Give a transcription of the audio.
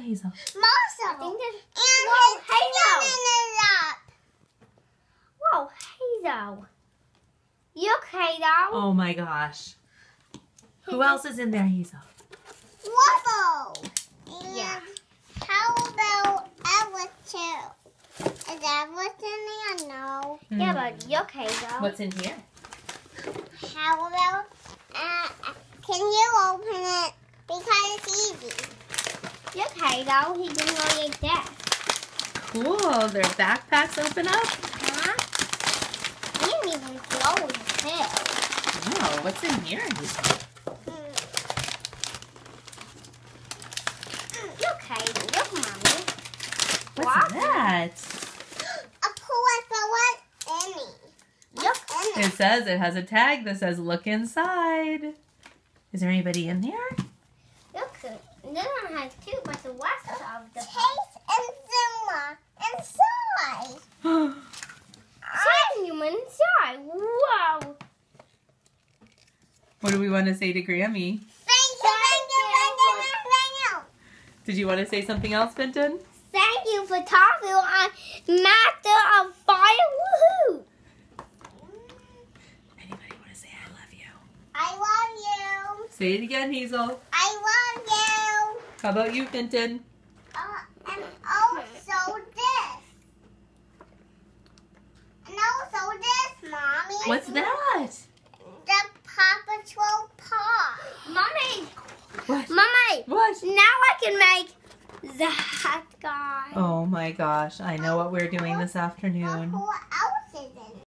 Hazel? Marshall. I think there's... Whoa, Hazel. You okay, though? Oh my gosh. Who else is in there, Hazel? Wobble. Yeah. How about Ella, too? Is Ella in there? No. Yeah, but you okay, though? What's in here? How about, can you open it? Because it's easy. You okay, though? He didn't know you dead. Cool. Their backpacks open up. Huh? He didn't even close too. Oh, what's in here, Hazel? You okay? Look, Mommy. What's that? A pull Any. Look. It says it has a tag that says look inside. Is there anybody in there? Look. This one has two, but the rest of the... Chase and Zilla inside. Taking you inside. Whoa. What do we want to say to Grammy? Thank you. Did you want to say something else, Benton? Thank you for talking on Master of Fire. Woohoo! Anybody want to say I love you? I love you. Say it again, Hazel. I love you. How about you, Benton? And also this. And also this, Mommy. What's that? The Paw Patrol paw. Mommy! What? Mommy! What? Now I can make that guy. Oh my gosh, I know what we're doing this afternoon. A